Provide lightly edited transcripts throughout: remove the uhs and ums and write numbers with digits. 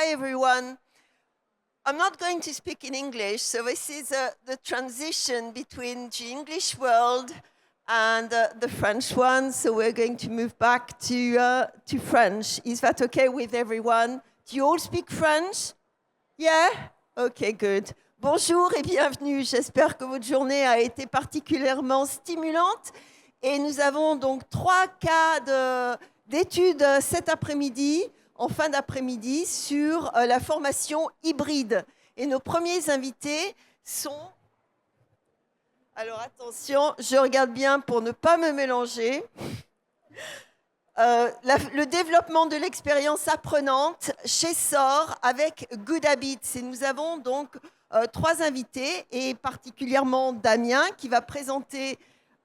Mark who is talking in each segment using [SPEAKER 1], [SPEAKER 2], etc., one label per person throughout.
[SPEAKER 1] Hi, everyone. I'm not going to speak in English, so this is the transition between the English world and the French one. So we're going to move back to French. Is that okay with everyone? Do you all speak French? Yeah? Okay, good. Bonjour et bienvenue. J'espère que votre journée a été particulièrement stimulante. Et nous avons donc 3 cas d'études cet après-midi, en fin d'après-midi, sur la formation hybride. Et nos premiers invités sont... Alors attention, je regarde bien pour ne pas me mélanger. Le développement de l'expérience apprenante chez SOR avec Good Habits. Et nous avons donc 3 invités, et particulièrement Damien, qui va présenter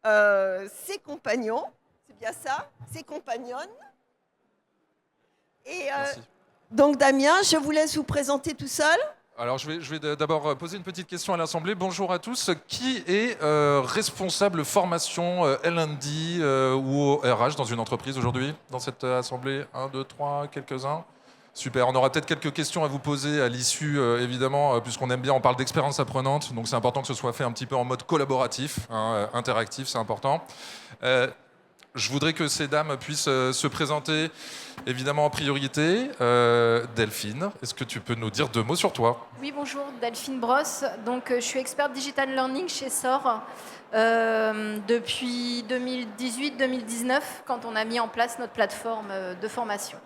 [SPEAKER 1] ses compagnons. C'est bien ça? Ses compagnonnes. Et donc Damien, je vous laisse vous présenter tout seul.
[SPEAKER 2] Alors je vais d'abord poser une petite question à l'Assemblée. Bonjour à tous. Qui est responsable formation L&D ou RH dans une entreprise aujourd'hui, dans cette Assemblée? 1, 2, 3, quelques-uns. Super, on aura peut-être quelques questions à vous poser à l'issue, évidemment, puisqu'on aime bien, on parle d'expérience apprenante, donc c'est important que ce soit fait un petit peu en mode collaboratif, hein, interactif, c'est important. Je voudrais que ces dames puissent se présenter, évidemment, en priorité. Delphine, est-ce que tu peux nous dire 2 mots sur toi?
[SPEAKER 3] Oui, bonjour, Delphine Brosse. Donc, je suis experte Digital Learning chez SOR depuis 2018-2019, quand on a mis en place notre plateforme de formation.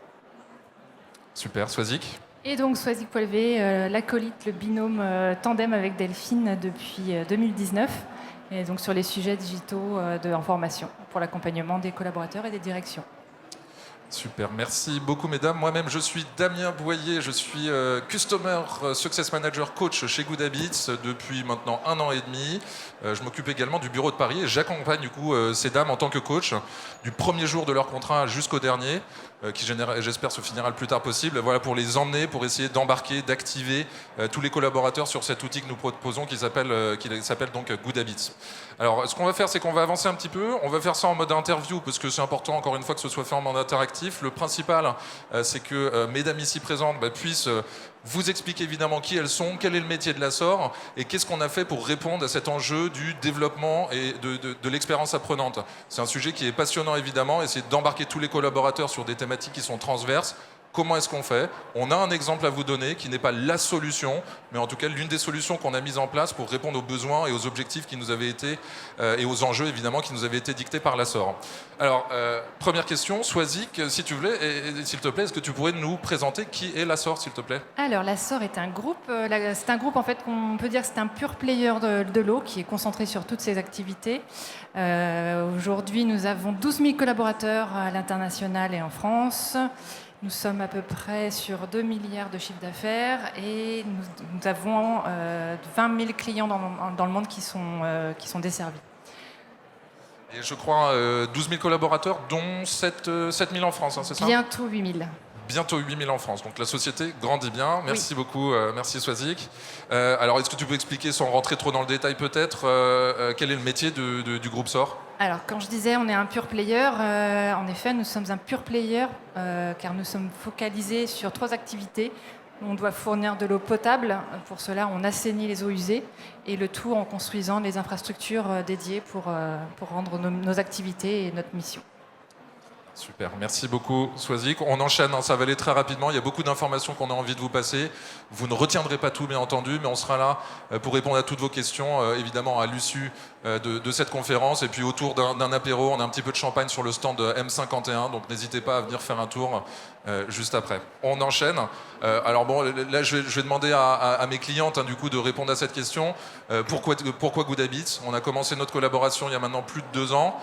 [SPEAKER 2] Super, Swazik.
[SPEAKER 4] Et donc Swazik Poilvé, l'acolyte, le binôme tandem avec Delphine depuis 2019. Et donc sur les sujets digitaux en formation pour l'accompagnement des collaborateurs et des directions.
[SPEAKER 2] Super, merci beaucoup mesdames. Moi-même, je suis Damien Boyer, je suis Customer Success Manager Coach chez Good Habits depuis maintenant 1 an et demi. Je m'occupe également du bureau de Paris et j'accompagne du coup ces dames en tant que coach du premier jour de leur contrat jusqu'au dernier, qui j'espère se finira le plus tard possible. Voilà, pour les emmener, pour essayer d'embarquer, d'activer tous les collaborateurs sur cet outil que nous proposons qui s'appelle donc Good Habits. Alors, ce qu'on va faire, c'est qu'on va avancer un petit peu. On va faire ça en mode interview, parce que c'est important, encore une fois, que ce soit fait en mode interactif. Le principal, c'est que mesdames ici présentes puissent vous expliquer évidemment qui elles sont, quel est le métier de la SOR, et qu'est-ce qu'on a fait pour répondre à cet enjeu du développement et de l'expérience apprenante. C'est un sujet qui est passionnant, évidemment, essayer d'embarquer tous les collaborateurs sur des thématiques qui sont transverses. Comment est-ce qu'on fait? On a un exemple à vous donner qui n'est pas la solution, mais en tout cas l'une des solutions qu'on a mises en place pour répondre aux besoins et aux objectifs qui nous avaient été, et aux enjeux évidemment qui nous avaient été dictés par la SOR. Alors, première question, Swazik, s'il te plaît, est-ce que tu pourrais nous présenter qui est la SOR, s'il te plaît?
[SPEAKER 4] Alors la SOR est un groupe, c'est un groupe en fait qu'on peut dire que c'est un pure player de l'eau qui est concentré sur toutes ses activités. Aujourd'hui, nous avons 12 000 collaborateurs à l'international et en France. Nous sommes à peu près sur 2 milliards de chiffre d'affaires et nous avons 20 000 clients dans le monde qui sont desservis.
[SPEAKER 2] Et je crois 12 000 collaborateurs, dont 7 000 en France, hein, c'est ça?
[SPEAKER 4] Bientôt 8 000.
[SPEAKER 2] Bientôt 8 000 en France. Donc la société grandit bien. Merci beaucoup, merci Swazik. Alors est-ce que tu peux expliquer, sans rentrer trop dans le détail peut-être, quel est le métier du groupe SOR?
[SPEAKER 4] Alors quand je disais on est un pure player, en effet nous sommes un pure player car nous sommes focalisés sur 3 activités. On doit fournir de l'eau potable. Pour cela, on assainit les eaux usées et le tout en construisant les infrastructures dédiées pour rendre nos activités et notre mission.
[SPEAKER 2] Super, merci beaucoup Swazik. On enchaîne, hein, ça va aller très rapidement, il y a beaucoup d'informations qu'on a envie de vous passer. Vous ne retiendrez pas tout bien entendu, mais on sera là pour répondre à toutes vos questions, évidemment à l'issue de cette conférence. Et puis autour d'un apéro, on a un petit peu de champagne sur le stand M51, donc n'hésitez pas à venir faire un tour juste après. On enchaîne. Alors bon, là je vais demander à mes clientes du coup de répondre à cette question. Pourquoi Good Habits? On a commencé notre collaboration il y a maintenant plus de 2 ans.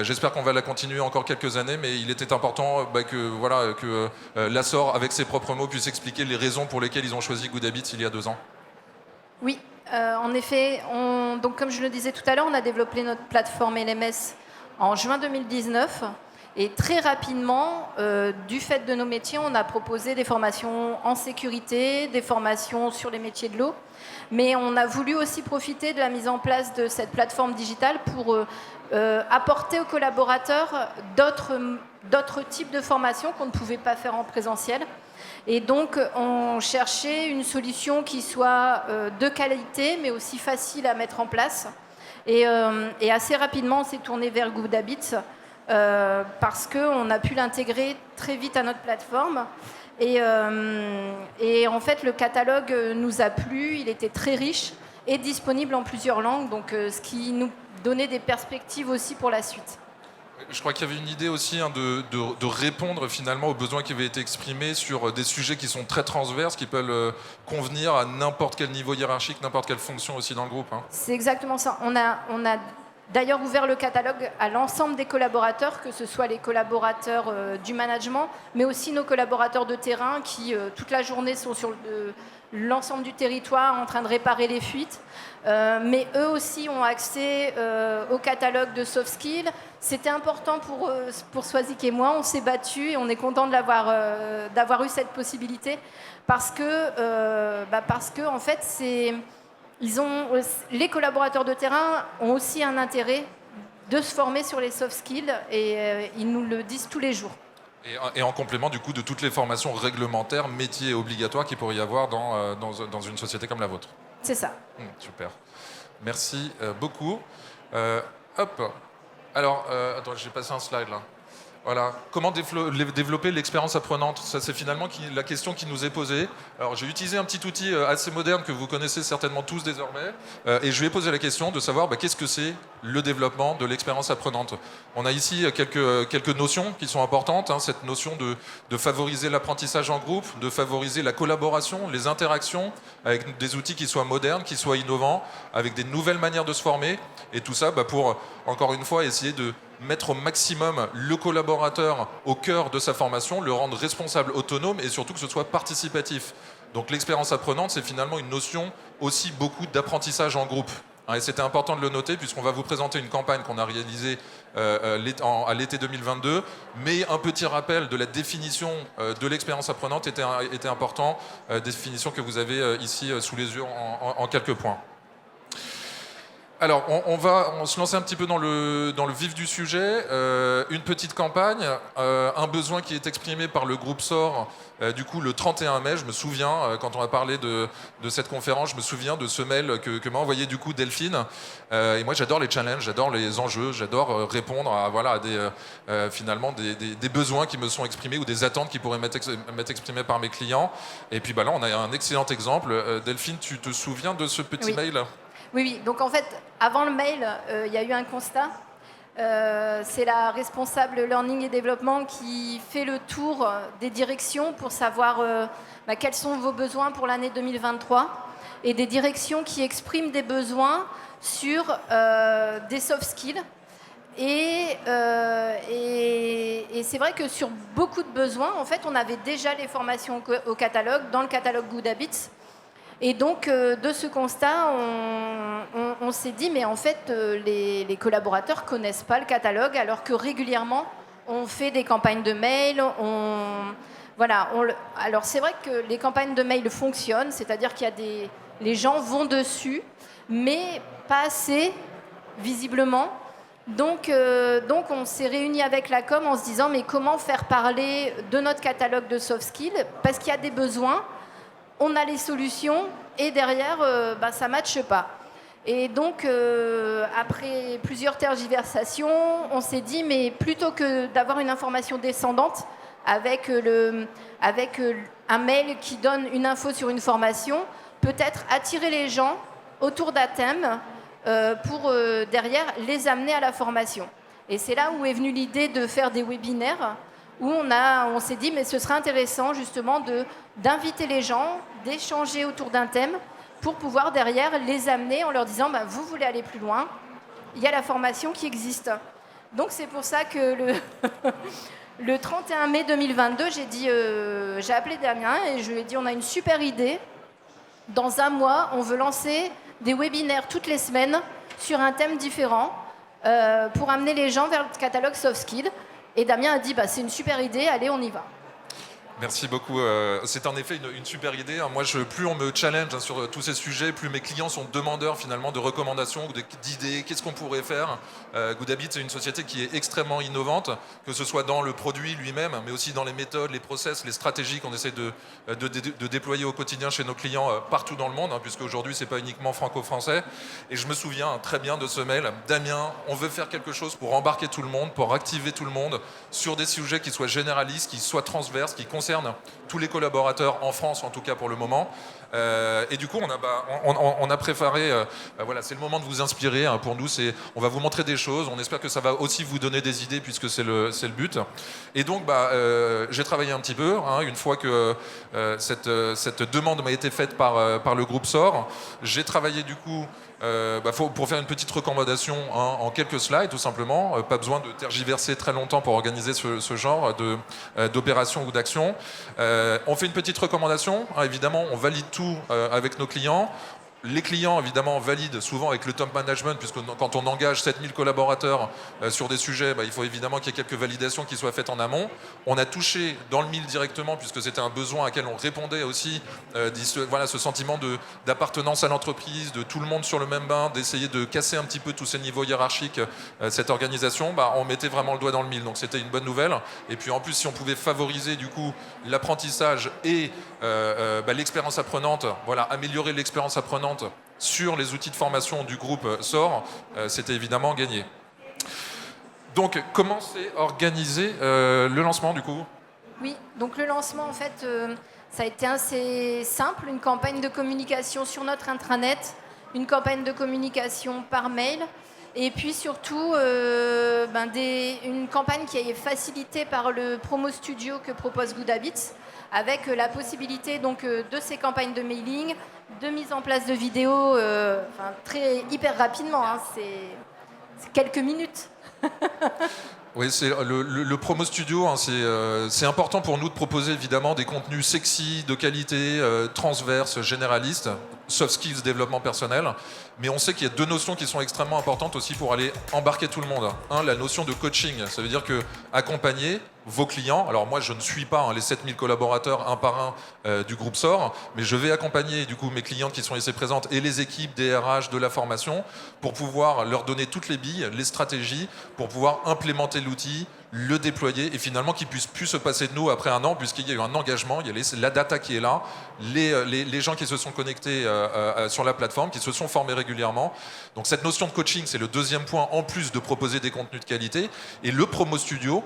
[SPEAKER 2] J'espère qu'on va la continuer encore quelques années, mais il était important que la SOR, avec ses propres mots, puisse expliquer les raisons pour lesquelles ils ont choisi Good Habits il y a 2 ans.
[SPEAKER 3] Oui, en effet, donc comme je le disais tout à l'heure, on a développé notre plateforme LMS en juin 2019. Et très rapidement, du fait de nos métiers, on a proposé des formations en sécurité, des formations sur les métiers de l'eau. Mais on a voulu aussi profiter de la mise en place de cette plateforme digitale pour apporter aux collaborateurs d'autres types de formations qu'on ne pouvait pas faire en présentiel. Et donc, on cherchait une solution qui soit de qualité, mais aussi facile à mettre en place. Et assez rapidement, on s'est tourné vers Good Habits parce qu'on a pu l'intégrer très vite à notre plateforme. Et en fait, le catalogue nous a plu, il était très riche et disponible en plusieurs langues, donc ce qui nous donnait des perspectives aussi pour la suite.
[SPEAKER 2] Je crois qu'il y avait une idée aussi de répondre finalement aux besoins qui avaient été exprimés sur des sujets qui sont très transverses, qui peuvent convenir à n'importe quel niveau hiérarchique, n'importe quelle fonction aussi dans le groupe. Hein.
[SPEAKER 3] C'est exactement ça. On a d'ailleurs ouvert le catalogue à l'ensemble des collaborateurs, que ce soit les collaborateurs du management, mais aussi nos collaborateurs de terrain qui, toute la journée, sont sur l'ensemble du territoire en train de réparer les fuites. Mais eux aussi ont accès au catalogue de soft skills. C'était important pour Swazik et moi. On s'est battus et on est content d'avoir eu cette possibilité parce que en fait, les collaborateurs de terrain ont aussi un intérêt de se former sur les soft skills et ils nous le disent tous les jours.
[SPEAKER 2] Et en complément du coup de toutes les formations réglementaires, métiers et obligatoires qu'il pourrait y avoir dans une société comme la vôtre.
[SPEAKER 3] C'est ça.
[SPEAKER 2] Super. Merci beaucoup. Hop. Alors, attends, j'ai passé un slide là. Voilà. Comment développer l'expérience apprenante? Ça, c'est finalement la question qui nous est posée. Alors, j'ai utilisé un petit outil assez moderne que vous connaissez certainement tous désormais. Et je lui ai posé la question de savoir qu'est-ce que c'est le développement de l'expérience apprenante. On a ici quelques notions qui sont importantes. Hein, cette notion de favoriser l'apprentissage en groupe, de favoriser la collaboration, les interactions avec des outils qui soient modernes, qui soient innovants, avec des nouvelles manières de se former. Et tout ça pour, encore une fois, essayer de mettre au maximum le collaborateur au cœur de sa formation, le rendre responsable, autonome et surtout que ce soit participatif. Donc l'expérience apprenante, c'est finalement une notion aussi beaucoup d'apprentissage en groupe. Et c'était important de le noter puisqu'on va vous présenter une campagne qu'on a réalisée à l'été 2022, mais un petit rappel de la définition de l'expérience apprenante était important, définition que vous avez ici sous les yeux en quelques points. Alors, on va se lancer un petit peu dans le vif du sujet. Une petite campagne, un besoin qui est exprimé par le groupe SOR, du coup, le 31 mai. Je me souviens, quand on a parlé de cette conférence, je me souviens de ce mail que m'a envoyé du coup Delphine. Et moi, j'adore les challenges, j'adore les enjeux, j'adore répondre à finalement des besoins qui me sont exprimés ou des attentes qui pourraient m'être exprimées par mes clients. Et puis là, on a un excellent exemple. Delphine, tu te souviens de ce petit mail ?
[SPEAKER 3] Oui. Donc en fait, avant le mail, il y a eu un constat. C'est la responsable learning et développement qui fait le tour des directions pour savoir quels sont vos besoins pour l'année 2023 et des directions qui expriment des besoins sur des soft skills. Et c'est vrai que sur beaucoup de besoins, en fait, on avait déjà les formations au catalogue, dans le catalogue Good Habits. Et donc, de ce constat, on s'est dit, mais en fait, les collaborateurs ne connaissent pas le catalogue, alors que régulièrement, on fait des campagnes de mail. Alors, c'est vrai que les campagnes de mail fonctionnent, c'est-à-dire qu'il y a les gens vont dessus, mais pas assez, visiblement. Donc, on s'est réunis avec la com en se disant, mais comment faire parler de notre catalogue de soft skills? Parce qu'il y a des besoins. On a les solutions et derrière, ça ne matche pas. Et donc, après plusieurs tergiversations, on s'est dit, mais plutôt que d'avoir une information descendante avec un mail qui donne une info sur une formation, peut-être attirer les gens autour d'un thème pour derrière les amener à la formation. Et c'est là où est venue l'idée de faire des webinaires où on s'est dit, mais ce serait intéressant justement d'inviter les gens, d'échanger autour d'un thème pour pouvoir derrière les amener en leur disant, vous voulez aller plus loin, il y a la formation qui existe. Donc c'est pour ça que le 31 mai 2022, j'ai appelé Damien et je lui ai dit, on a une super idée. Dans un mois, on veut lancer des webinaires toutes les semaines sur un thème différent pour amener les gens vers le catalogue soft skills. Et Damien a dit, c'est une super idée, allez, on y va.
[SPEAKER 2] Merci beaucoup. C'est en effet une super idée. Moi, plus on me challenge sur tous ces sujets, plus mes clients sont demandeurs finalement de recommandations ou d'idées. Qu'est-ce qu'on pourrait faire? Goodhabit, c'est une société qui est extrêmement innovante, que ce soit dans le produit lui-même, mais aussi dans les méthodes, les process, les stratégies qu'on essaie de déployer au quotidien chez nos clients partout dans le monde, puisque aujourd'hui, c'est pas uniquement franco-français. Et je me souviens très bien de ce mail. Damien, on veut faire quelque chose pour embarquer tout le monde, pour activer tout le monde sur des sujets qui soient généralistes, qui soient transverses, qui concernent tous les collaborateurs en France, en tout cas pour le moment. Et du coup, on a préparé, voilà, c'est le moment de vous inspirer. Pour nous, on va vous montrer des choses. On espère que ça va aussi vous donner des idées, puisque c'est le but. Et donc, j'ai travaillé un petit peu. Une fois que cette demande m'a été faite par le groupe SOR, j'ai travaillé du coup pour faire une petite recommandation en quelques slides, tout simplement. Pas besoin de tergiverser très longtemps pour organiser ce genre d'opération ou d'action. On fait une petite recommandation. Évidemment, on valide tout avec nos clients. Les clients, évidemment, valident souvent avec le top management, puisque quand on engage 7000 collaborateurs sur des sujets, il faut évidemment qu'il y ait quelques validations qui soient faites en amont. On a touché dans le mille directement, puisque c'était un besoin à laquelle on répondait aussi, voilà, ce sentiment d'appartenance à l'entreprise, de tout le monde sur le même bain, d'essayer de casser un petit peu tous ces niveaux hiérarchiques, cette organisation. On mettait vraiment le doigt dans le mille, donc c'était une bonne nouvelle. Et puis en plus, si on pouvait favoriser du coup l'apprentissage et l'expérience apprenante, voilà, améliorer l'expérience apprenante sur les outils de formation du groupe SOR, c'était évidemment gagné. Donc, comment s'est organisé le lancement du coup?
[SPEAKER 3] Oui, donc le lancement, en fait, ça a été assez simple, une campagne de communication sur notre intranet, une campagne de communication par mail, et puis surtout une campagne qui est facilitée par le promo studio que propose Goodhabit, avec la possibilité donc, de ces campagnes de mailing, de mise en place de vidéos hyper rapidement, c'est quelques minutes.
[SPEAKER 2] Oui, c'est le promo studio, c'est important pour nous de proposer évidemment des contenus sexy, de qualité, transverses, généralistes, soft skills, développement personnel. Mais on sait qu'il y a deux notions qui sont extrêmement importantes aussi pour aller embarquer tout le monde. La notion de coaching, ça veut dire que accompagner vos clients, alors moi je ne suis pas les 7000 collaborateurs un par un du groupe SOR, mais je vais accompagner du coup mes clients qui sont ici présentes et les équipes des RH de la formation pour pouvoir leur donner toutes les billes, les stratégies, pour pouvoir implémenter l'outil, le déployer et finalement qu'ils puissent plus se passer de nous après un an, puisqu'il y a eu un engagement, il y a la data qui est là, les gens qui se sont connectés sur la plateforme, qui se sont formés régulièrement. Donc cette notion de coaching, c'est le deuxième point, en plus de proposer des contenus de qualité. Et le Promo Studio,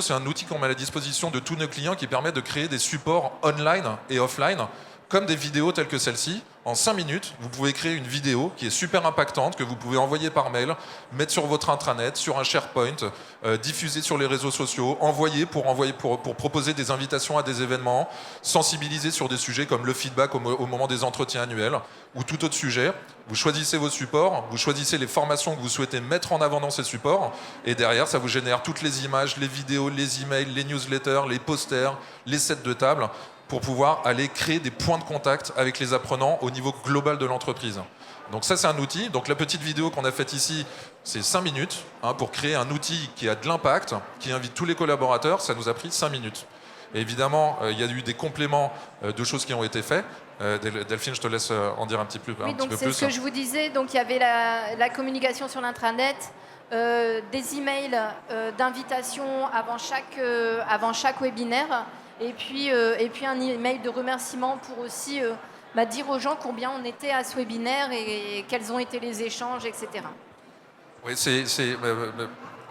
[SPEAKER 2] c'est un outil qu'on met à la disposition de tous nos clients qui permet de créer des supports online et offline, comme des vidéos telles que celle-ci. En 5 minutes, vous pouvez créer une vidéo qui est super impactante, que vous pouvez envoyer par mail, mettre sur votre intranet, sur un SharePoint, diffuser sur les réseaux sociaux, envoyer pour proposer des invitations à des événements, sensibiliser sur des sujets comme le feedback au moment des entretiens annuels ou tout autre sujet. Vous choisissez vos supports, vous choisissez les formations que vous souhaitez mettre en avant dans ces supports et derrière, ça vous génère toutes les images, les vidéos, les emails, les newsletters, les posters, les sets de table, pour pouvoir aller créer des points de contact avec les apprenants au niveau global de l'entreprise. Donc ça, c'est un outil. Donc la petite vidéo qu'on a faite ici, c'est 5 minutes pour créer un outil qui a de l'impact, qui invite tous les collaborateurs. Ça nous a pris 5 minutes. Et évidemment, il y a eu des compléments de choses qui ont été faits. Delphine, je te laisse en dire un petit peu plus.
[SPEAKER 3] Oui, donc c'est ce que je vous disais. Donc il y avait la communication sur l'intranet, des emails d'invitation avant chaque webinaire. Et puis un email de remerciement pour aussi dire aux gens combien on était à ce webinaire et quels ont été les échanges, etc.
[SPEAKER 2] Oui,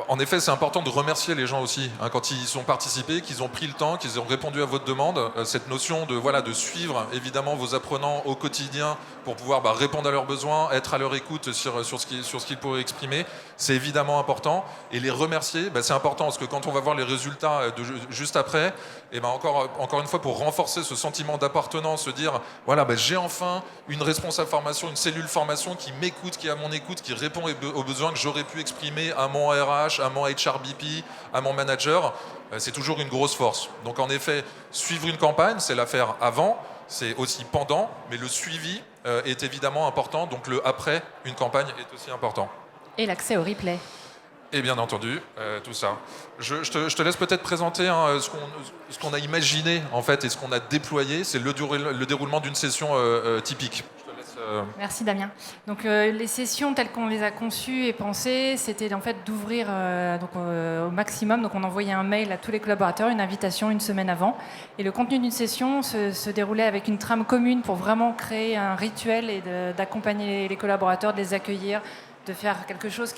[SPEAKER 2] en effet, c'est important de remercier les gens aussi quand ils ont participé, qu'ils ont pris le temps, qu'ils ont répondu à votre demande. Cette notion de suivre évidemment vos apprenants au quotidien pour pouvoir répondre à leurs besoins, être à leur écoute sur ce qu'ils pourraient exprimer, c'est évidemment important. Et les remercier, c'est important parce que quand on va voir les résultats juste après, encore une fois, pour renforcer ce sentiment d'appartenance, se dire j'ai enfin une responsable formation, une cellule formation qui m'écoute, qui est à mon écoute, qui répond aux besoins que j'aurais pu exprimer à mon RH, à mon HRBP, à mon manager, c'est toujours une grosse force. Donc en effet, suivre une campagne, c'est la faire avant, c'est aussi pendant, mais le suivi est évidemment important, donc le après une campagne est aussi important.
[SPEAKER 4] Et l'accès au replay.
[SPEAKER 2] Et bien entendu, tout ça. Je te laisse peut-être présenter ce qu'on a imaginé en fait et ce qu'on a déployé. C'est le déroulement d'une session typique. Je te laisse,
[SPEAKER 4] Merci Damien. Donc les sessions telles qu'on les a conçues et pensées, c'était en fait d'ouvrir au maximum. Donc on envoyait un mail à tous les collaborateurs, une invitation une semaine avant. Et le contenu d'une session se déroulait avec une trame commune pour vraiment créer un rituel et d'accompagner les collaborateurs, de les accueillir, de faire quelque chose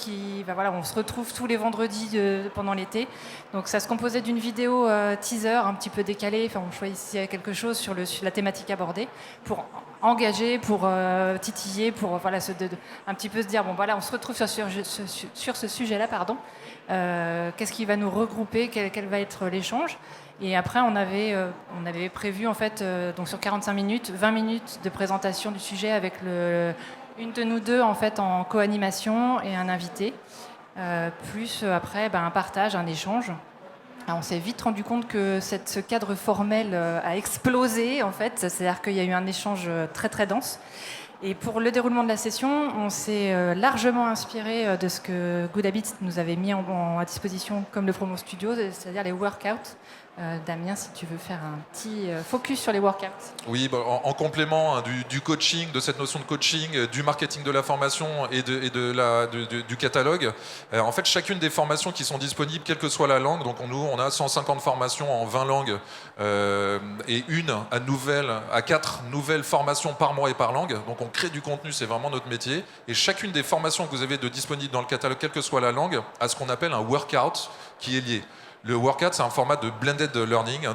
[SPEAKER 4] on se retrouve tous les vendredis pendant l'été. Donc ça se composait d'une vidéo teaser un petit peu décalée. Enfin, on choisissait quelque chose sur la thématique abordée pour engager, pour titiller, pour un petit peu se dire on se retrouve sur ce sujet-là, pardon. Qu'est-ce qui va nous regrouper, quel va être l'échange. Et après, on avait prévu en fait donc sur 45 minutes, 20 minutes de présentation du sujet avec une de nous deux en fait en co-animation et un invité, plus après un partage, un échange. Alors, on s'est vite rendu compte que ce cadre formel a explosé en fait, c'est-à-dire qu'il y a eu un échange très très dense. Et pour le déroulement de la session, on s'est largement inspiré de ce que Good Habits nous avait mis à disposition comme le promo studio, c'est-à-dire les workouts. Damien, si tu veux faire un petit focus sur les workouts.
[SPEAKER 2] Oui, en complément du coaching, de cette notion de coaching, du marketing de la formation et du catalogue. En fait, chacune des formations qui sont disponibles, quelle que soit la langue, donc on a 150 formations en 20 langues et à 4 nouvelles formations par mois et par langue. Donc on crée du contenu, c'est vraiment notre métier. Et chacune des formations que vous avez de disponibles dans le catalogue, quelle que soit la langue, a ce qu'on appelle un workout qui est lié. Le workout, c'est un format de blended learning,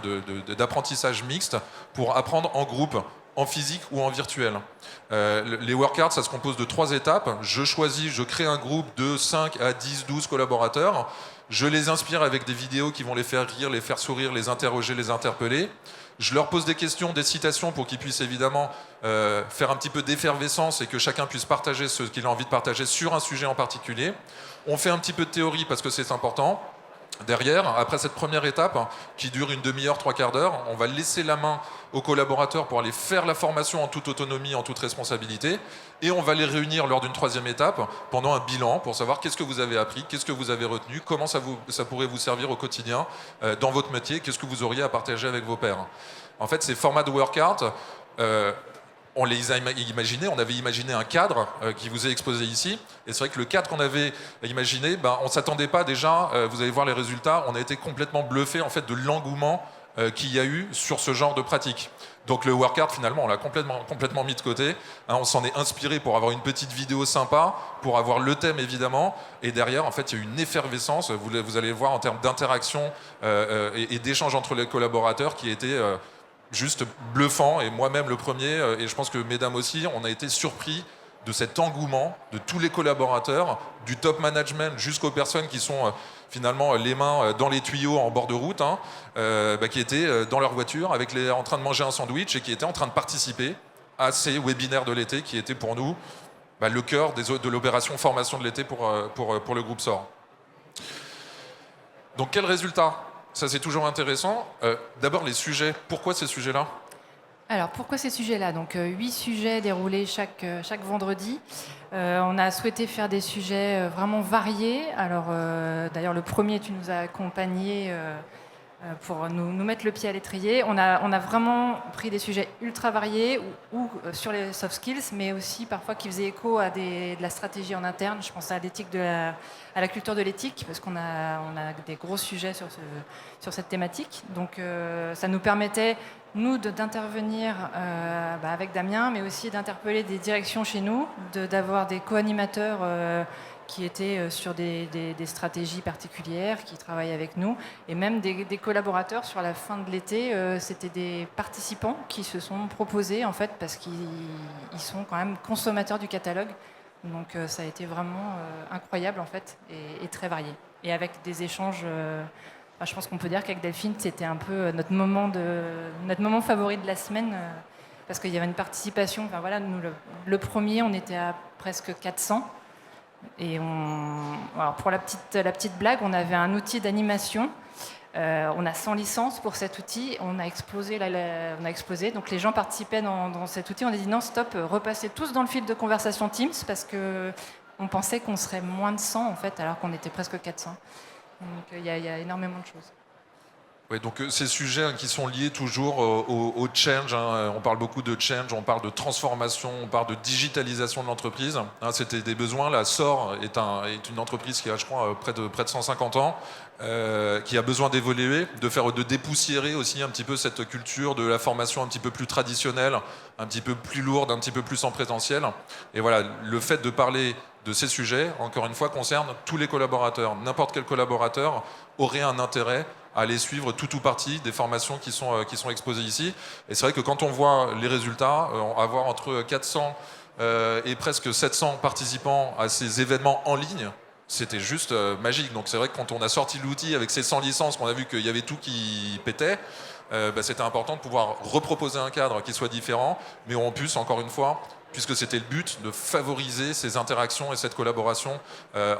[SPEAKER 2] d'apprentissage mixte pour apprendre en groupe, en physique ou en virtuel. Les workouts, ça se compose de 3 étapes. Je crée un groupe de 5 à 10, 12 collaborateurs. Je les inspire avec des vidéos qui vont les faire rire, les faire sourire, les interroger, les interpeller. Je leur pose des questions, des citations pour qu'ils puissent évidemment faire un petit peu d'effervescence et que chacun puisse partager ce qu'il a envie de partager sur un sujet en particulier. On fait un petit peu de théorie parce que c'est important. Derrière, après cette première étape, qui dure une demi-heure, 3/4 d'heure, on va laisser la main aux collaborateurs pour aller faire la formation en toute autonomie, en toute responsabilité, et on va les réunir lors d'une 3e étape pendant un bilan pour savoir qu'est-ce que vous avez appris, qu'est-ce que vous avez retenu, comment ça pourrait vous servir au quotidien dans votre métier, qu'est-ce que vous auriez à partager avec vos pairs. En fait, ces formats de workout, on les a imaginés, on avait imaginé un cadre qui vous est exposé ici, et c'est vrai que le cadre qu'on avait imaginé, on ne s'attendait pas déjà, vous allez voir les résultats, on a été complètement bluffé en fait de l'engouement qu'il y a eu sur ce genre de pratique. Donc le workout, finalement, on l'a complètement mis de côté, on s'en est inspiré pour avoir une petite vidéo sympa, pour avoir le thème évidemment, et derrière en fait il y a eu une effervescence, vous allez voir en termes d'interaction et d'échange entre les collaborateurs qui était juste bluffant, et moi-même le premier, et je pense que mesdames aussi, on a été surpris de cet engouement de tous les collaborateurs, du top management jusqu'aux personnes qui sont finalement les mains dans les tuyaux en bord de route, qui étaient dans leur voiture en train de manger un sandwich et qui étaient en train de participer à ces webinaires de l'été qui étaient pour nous le cœur de l'opération formation de l'été pour le groupe SOR. Donc quel résultat ? Ça, c'est toujours intéressant. D'abord, les sujets. Pourquoi ces sujets-là ?
[SPEAKER 4] Alors, pourquoi ces sujets-là ? Donc, 8 sujets déroulés chaque vendredi. On a souhaité faire des sujets vraiment variés. Alors, d'ailleurs, le premier, tu nous as accompagnés pour nous mettre le pied à l'étrier. On a vraiment pris des sujets ultra variés ou sur les soft skills, mais aussi parfois qui faisaient écho à de la stratégie en interne. Je pense à l'éthique à la culture de l'éthique, parce qu'on a des gros sujets sur cette thématique. Donc ça nous permettait, nous, d'intervenir avec Damien, mais aussi d'interpeller des directions chez nous, d'avoir des co-animateurs qui étaient sur des stratégies particulières, qui travaillent avec nous, et même des collaborateurs sur la fin de l'été. C'était des participants qui se sont proposés, en fait, parce qu'ils sont quand même consommateurs du catalogue. Donc ça a été vraiment incroyable, en fait, et très varié. Et avec des échanges... je pense qu'on peut dire qu'avec Delphine, c'était un peu notre moment favori de la semaine, parce qu'il y avait une participation. Enfin, voilà, nous, le premier, on était à presque 400. Et alors pour la petite blague, on avait un outil d'animation. On a 100 licences pour cet outil. On a explosé. Donc les gens participaient dans cet outil. On a dit non, stop, repassez tous dans le fil de conversation Teams, parce que on pensait qu'on serait moins de 100 en fait, alors qu'on était presque 400. Donc il y a énormément de choses.
[SPEAKER 2] Oui, donc ces sujets qui sont liés toujours au change, on parle beaucoup de change, on parle de transformation, on parle de digitalisation de l'entreprise. C'était des besoins. La SOR est une entreprise qui a, je crois, près de 150 ans, qui a besoin d'évoluer, de dépoussiérer aussi un petit peu cette culture de la formation un petit peu plus traditionnelle, un petit peu plus lourde, un petit peu plus en présentiel. Et voilà, le fait de parler de ces sujets, encore une fois, concerne tous les collaborateurs. N'importe quel collaborateur aurait un intérêt à aller suivre tout ou partie des formations qui sont exposées ici. Et c'est vrai que quand on voit les résultats, avoir entre 400 et presque 700 participants à ces événements en ligne, c'était juste magique. Donc c'est vrai que quand on a sorti l'outil avec ces 100 licences, qu'on a vu qu'il y avait tout qui pétait, c'était important de pouvoir reproposer un cadre qui soit différent, mais où on puisse, encore une fois, puisque c'était le but, de favoriser ces interactions et cette collaboration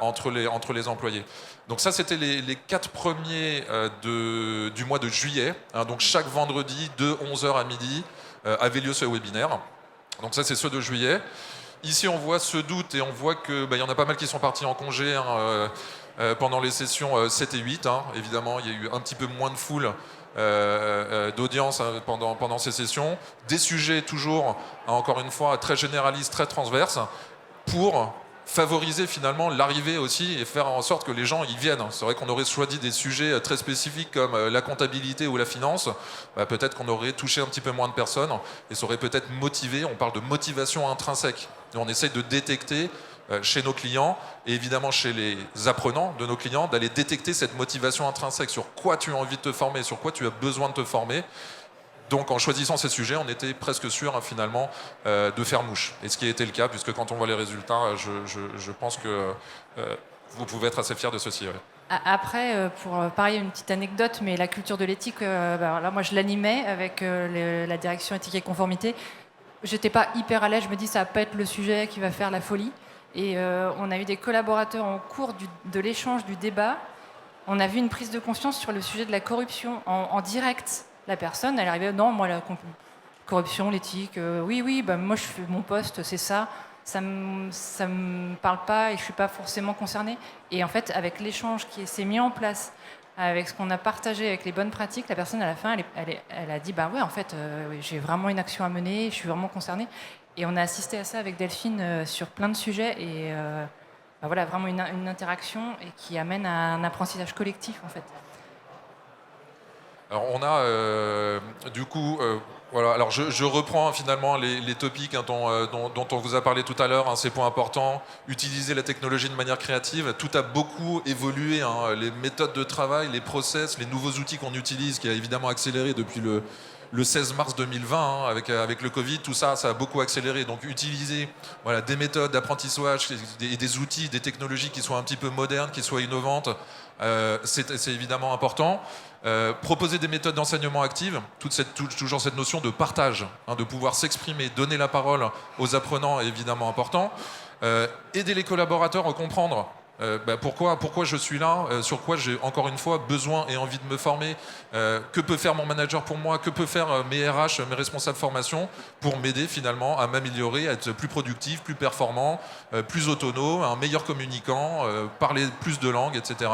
[SPEAKER 2] entre les employés. Donc ça, c'était les 4 premiers du mois de juillet. Donc chaque vendredi, de 11h à midi, avait lieu ce webinaire. Donc ça, c'est ceux de juillet. Ici, on voit ceux d'août et on voit qu'il y en a pas mal qui sont partis en congé pendant les sessions 7 et 8. Évidemment, il y a eu un petit peu moins de foule d'audience pendant ces sessions. Des sujets toujours, encore une fois, très généralistes, très transverses, pour favoriser finalement l'arrivée aussi et faire en sorte que les gens y viennent. C'est vrai qu'on aurait choisi des sujets très spécifiques comme la comptabilité ou la finance, peut-être qu'on aurait touché un petit peu moins de personnes et ça aurait peut-être motivé, on parle de motivation intrinsèque. Et on essaye de détecter chez nos clients et évidemment chez les apprenants de nos clients, d'aller détecter cette motivation intrinsèque, sur quoi tu as envie de te former, sur quoi tu as besoin de te former. Donc en choisissant ces sujets, on était presque sûr finalement de faire mouche. Et ce qui a été le cas, puisque quand on voit les résultats, je pense que vous pouvez être assez fiers de ceci. Ouais.
[SPEAKER 4] Après, pour pareil, une petite anecdote, mais la culture de l'éthique, là moi je l'animais avec la direction éthique et conformité. J'étais pas hyper à l'aise, je me dis ça va pas être le sujet qui va faire la folie. Et on a eu des collaborateurs en cours de l'échange, du débat. On a vu une prise de conscience sur le sujet de la corruption en direct. La personne, elle arrivait, non, moi, la corruption, l'éthique, oui, moi, je fais mon poste, c'est ça. Ça me parle pas et je suis pas forcément concernée. Et en fait, avec l'échange qui s'est mis en place, avec ce qu'on a partagé, avec les bonnes pratiques, la personne, à la fin, elle a dit, bah ouais, en fait, j'ai vraiment une action à mener, je suis vraiment concernée. Et on a assisté à ça avec Delphine sur plein de sujets et voilà, vraiment une interaction et qui amène à un apprentissage collectif, en fait.
[SPEAKER 2] Alors on a du coup, voilà. Alors je reprends finalement les topics dont on vous a parlé tout à l'heure, ces points importants. Utiliser la technologie de manière créative. Tout a beaucoup évolué, les méthodes de travail, les process, les nouveaux outils qu'on utilise, qui a évidemment accéléré depuis le 16 mars 2020, avec le Covid, tout ça, ça a beaucoup accéléré. Donc utiliser des méthodes d'apprentissage et des outils, des technologies qui soient un petit peu modernes, qui soient innovantes, c'est évidemment important. Proposer des méthodes d'enseignement actives, toujours cette notion de partage, de pouvoir s'exprimer, donner la parole aux apprenants est évidemment important. Aider les collaborateurs à comprendre pourquoi je suis là, sur quoi j'ai encore une fois besoin et envie de me former, que peut faire mon manager pour moi, que peut faire mes RH, mes responsables formation pour m'aider finalement à m'améliorer, à être plus productif, plus performant, plus autonome, un meilleur communicant, parler plus de langues, etc.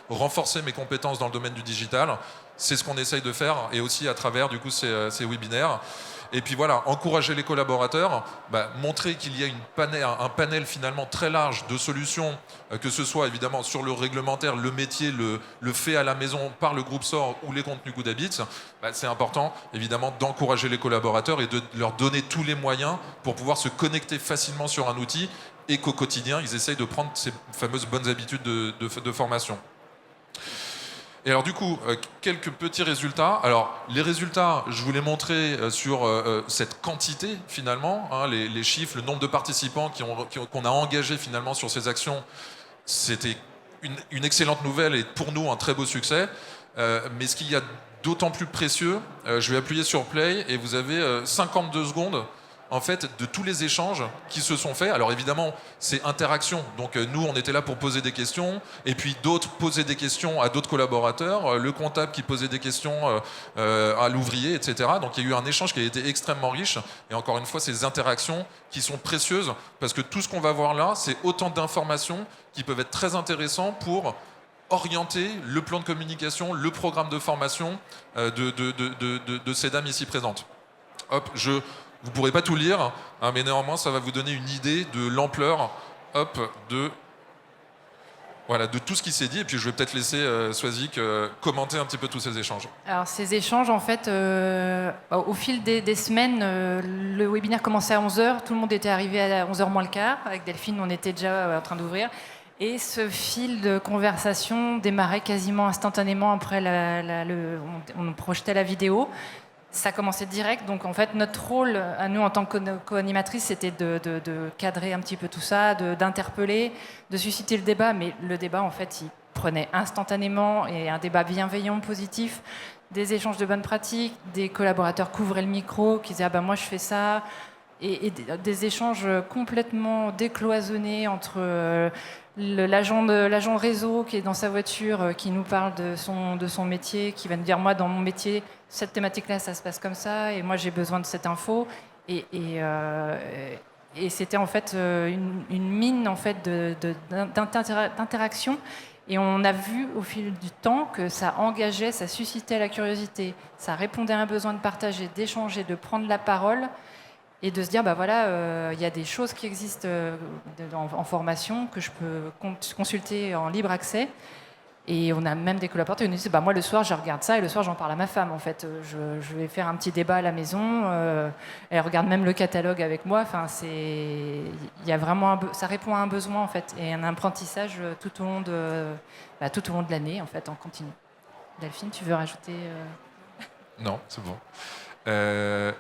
[SPEAKER 2] Renforcer mes compétences dans le domaine du digital, c'est ce qu'on essaye de faire et aussi à travers du coup ces webinaires. Et puis voilà, encourager les collaborateurs, montrer qu'il y a un panel finalement très large de solutions, que ce soit évidemment sur le réglementaire, le métier, le fait à la maison par le groupe SOR ou les contenus Good Habits. C'est important évidemment d'encourager les collaborateurs et de leur donner tous les moyens pour pouvoir se connecter facilement sur un outil et qu'au quotidien, ils essayent de prendre ces fameuses bonnes habitudes de formation. Et alors du coup, quelques petits résultats. Alors les résultats, je vous les montrais sur cette quantité finalement, les chiffres, le nombre de participants qu'on a engagés finalement sur ces actions. C'était une excellente nouvelle et pour nous un très beau succès. Mais ce qu'il y a d'autant plus précieux, je vais appuyer sur Play et vous avez 52 secondes en fait, de tous les échanges qui se sont faits. Alors évidemment, c'est interaction. Donc nous, on était là pour poser des questions, et puis d'autres posaient des questions à d'autres collaborateurs, le comptable qui posait des questions à l'ouvrier, etc. Donc il y a eu un échange qui a été extrêmement riche. Et encore une fois, ces interactions qui sont précieuses, parce que tout ce qu'on va voir là, c'est autant d'informations qui peuvent être très intéressantes pour orienter le plan de communication, le programme de formation de ces dames ici présentes. Hop, vous ne pourrez pas tout lire, hein, mais néanmoins, ça va vous donner une idée de l'ampleur de tout ce qui s'est dit. Et puis, je vais peut-être laisser Swazik commenter un petit peu tous ces échanges.
[SPEAKER 4] Alors, ces échanges, en fait, au fil des semaines, le webinaire commençait à 11h. Tout le monde était arrivé à 11h moins le quart. Avec Delphine, on était déjà en train d'ouvrir. Et ce fil de conversation démarrait quasiment instantanément après on projetait la vidéo. Ça commençait direct, donc en fait notre rôle à nous en tant que co-animatrice, c'était de cadrer un petit peu tout ça, d'interpeller, de susciter le débat, mais le débat en fait il prenait instantanément, et un débat bienveillant, positif, des échanges de bonnes pratiques, des collaborateurs qui ouvraient le micro, qui disaient ah ben moi je fais ça, et des échanges complètement décloisonnés entre l'agent réseau qui est dans sa voiture, qui nous parle de son métier, qui va nous dire moi dans mon métier cette thématique-là ça se passe comme ça et moi j'ai besoin de cette info et c'était en fait une mine en fait d'interaction et on a vu au fil du temps que ça engageait, ça suscitait la curiosité, ça répondait à un besoin de partager, d'échanger, de prendre la parole. Et de se dire, bah voilà, y a des choses qui existent en formation que je peux consulter en libre accès. Et on a même des collaborateurs qui nous disent, bah moi le soir je regarde ça et le soir j'en parle à ma femme. En fait, je vais faire un petit débat à la maison. Elle regarde même le catalogue avec moi. Enfin, il y a vraiment ça répond à un besoin en fait et un apprentissage tout au long de l'année en fait en continu. Delphine, tu veux rajouter
[SPEAKER 2] Non, c'est bon.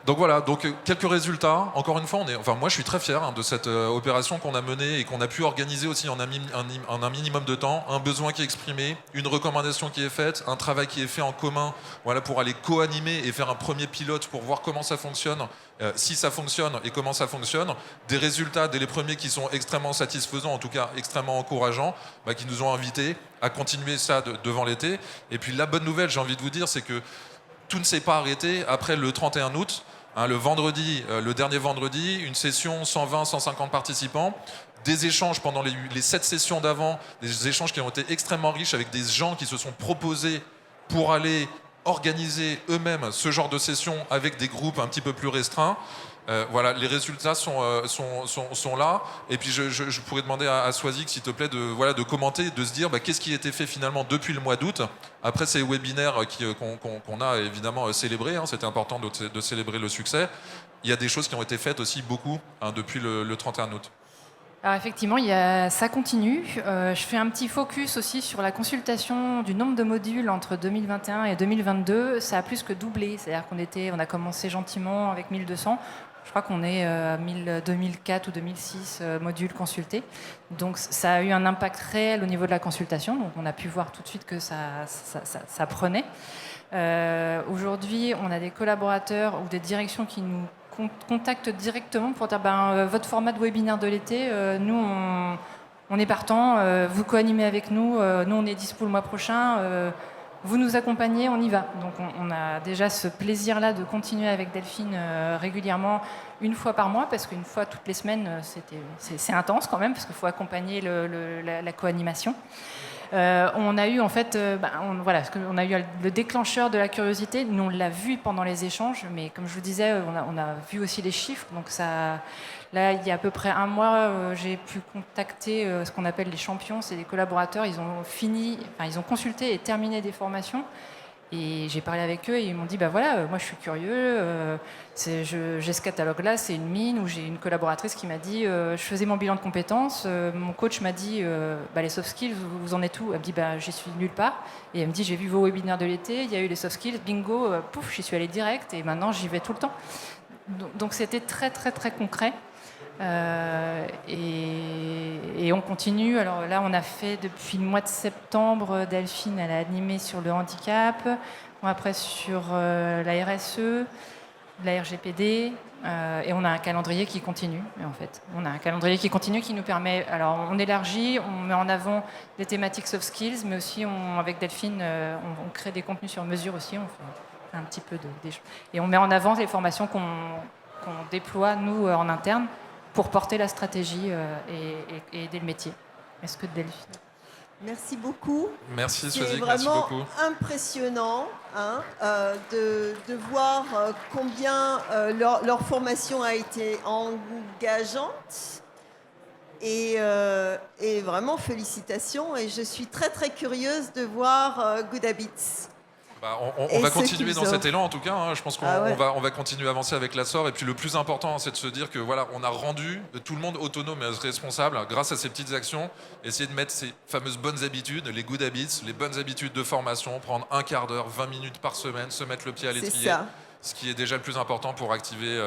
[SPEAKER 2] Donc voilà, quelques résultats. Encore une fois, moi je suis très fier de cette opération qu'on a menée et qu'on a pu organiser aussi en un minimum de temps. Un besoin qui est exprimé, une recommandation qui est faite, un travail qui est fait en commun, voilà, pour aller co-animer et faire un premier pilote pour voir comment ça fonctionne, si ça fonctionne et comment ça fonctionne. Des résultats dès les premiers qui sont extrêmement satisfaisants, en tout cas extrêmement encourageants, qui nous ont invités à continuer ça devant l'été. Et puis la bonne nouvelle, j'ai envie de vous dire, c'est que tout ne s'est pas arrêté après le 31 août, le dernier vendredi, une session, 120, 150 participants, des échanges pendant les 7 sessions d'avant, des échanges qui ont été extrêmement riches avec des gens qui se sont proposés pour aller organiser eux-mêmes ce genre de session avec des groupes un petit peu plus restreints. Voilà, les résultats sont là. Et puis je pourrais demander à Swazik, s'il te plaît, de commenter, de se dire qu'est-ce qui a été fait finalement depuis le mois d'août, après ces webinaires qu'on a évidemment célébrés, hein, c'était important de célébrer le succès. Il y a des choses qui ont été faites aussi beaucoup depuis le 31 août.
[SPEAKER 4] Alors effectivement, ça continue. Je fais un petit focus aussi sur la consultation du nombre de modules entre 2021 et 2022. Ça a plus que doublé. C'est-à-dire qu'on a commencé gentiment avec 1200. Je crois qu'on est à 2004 ou 2006 modules consultés. Donc ça a eu un impact réel au niveau de la consultation. Donc on a pu voir tout de suite que ça prenait. Aujourd'hui, on a des collaborateurs ou des directions qui nous contactent directement pour dire votre format de webinaire de l'été, nous on est partant, vous co-animez avec nous, nous on est dispo le mois prochain, vous nous accompagnez, on y va. Donc on a déjà ce plaisir-là de continuer avec Delphine régulièrement, une fois par mois, parce qu'une fois toutes les semaines, c'est intense quand même, parce qu'il faut accompagner la co-animation. On a eu en fait, on a eu le déclencheur de la curiosité. Nous on l'a vu pendant les échanges, mais comme je vous disais, on a vu aussi les chiffres. Donc là, il y a à peu près un mois, j'ai pu contacter ce qu'on appelle les champions. C'est des collaborateurs. Ils ont consulté et terminé des formations. Et j'ai parlé avec eux et ils m'ont dit moi je suis curieux, j'ai ce catalogue là, c'est une mine. Où j'ai une collaboratrice qui m'a dit je faisais mon bilan de compétences, mon coach m'a dit les soft skills vous en êtes où? Elle me dit j'y suis nulle part, et elle me dit j'ai vu vos webinaires de l'été, il y a eu les soft skills, bingo, pouf, j'y suis allée direct et maintenant j'y vais tout le temps. Donc c'était très très très concret. Et on continue. Alors là, on a fait depuis le mois de septembre, Delphine, elle a animé sur le handicap, après sur la RSE, la RGPD, Et on a un calendrier qui continue, en fait. On a un calendrier qui continue qui nous permet... Alors, on élargit, on met en avant des thématiques soft skills, mais aussi, avec Delphine, on crée des contenus sur mesure aussi. On fait un petit peu et on met en avant les formations qu'on déploie, nous, en interne, pour porter la stratégie et aider le métier. Est-ce que Delphine...
[SPEAKER 1] Merci beaucoup.
[SPEAKER 2] Merci
[SPEAKER 1] C'est
[SPEAKER 2] Sozik, merci
[SPEAKER 1] vraiment
[SPEAKER 2] beaucoup.
[SPEAKER 1] impressionnant de voir combien leur formation a été engageante. Et vraiment félicitations. Et je suis très très curieuse de voir Good Habits.
[SPEAKER 2] Bah, on va continuer dans cet élan en tout cas. Hein. Je pense qu'on on va continuer à avancer avec l'ASSOR. Et puis le plus important, c'est de se dire que voilà, on a rendu tout le monde autonome et responsable grâce à ces petites actions. Essayer de mettre ces fameuses bonnes habitudes, les good habits, les bonnes habitudes de formation, prendre un quart d'heure, 20 minutes par semaine, se mettre le pied à l'étrier. Ce qui est déjà le plus important pour activer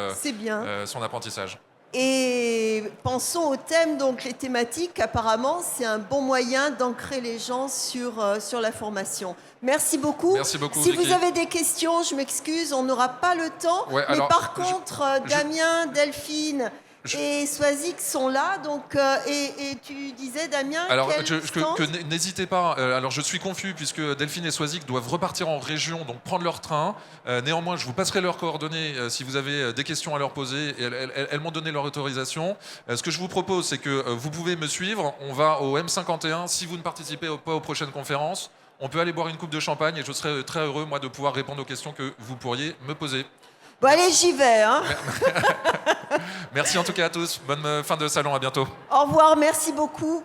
[SPEAKER 2] son apprentissage.
[SPEAKER 1] Et pensons au thème, donc les thématiques, apparemment, c'est un bon moyen d'ancrer les gens sur la formation. Merci beaucoup.
[SPEAKER 2] Merci beaucoup,
[SPEAKER 1] si
[SPEAKER 2] Vicky.
[SPEAKER 1] vous avez des questions, je m'excuse, on n'aura pas le temps.
[SPEAKER 2] Ouais,
[SPEAKER 1] mais
[SPEAKER 2] alors,
[SPEAKER 1] par contre, Damien, Delphine et Swazik sont là. Donc, et tu disais, Damien,
[SPEAKER 2] alors,
[SPEAKER 1] quel
[SPEAKER 2] n'hésitez pas. Alors, je suis confus puisque Delphine et Swazik doivent repartir en région, donc prendre leur train. Néanmoins, je vous passerai leurs coordonnées si vous avez des questions à leur poser. Et elles m'ont donné leur autorisation. Ce que je vous propose, c'est que vous pouvez me suivre. On va au M51. Si vous ne participez pas aux prochaines conférences, on peut aller boire une coupe de champagne et je serai très heureux, moi, de pouvoir répondre aux questions que vous pourriez me poser.
[SPEAKER 1] Bon, allez, j'y vais. Hein.
[SPEAKER 2] Merci en tout cas à tous. Bonne fin de salon. À bientôt.
[SPEAKER 1] Au revoir. Merci beaucoup.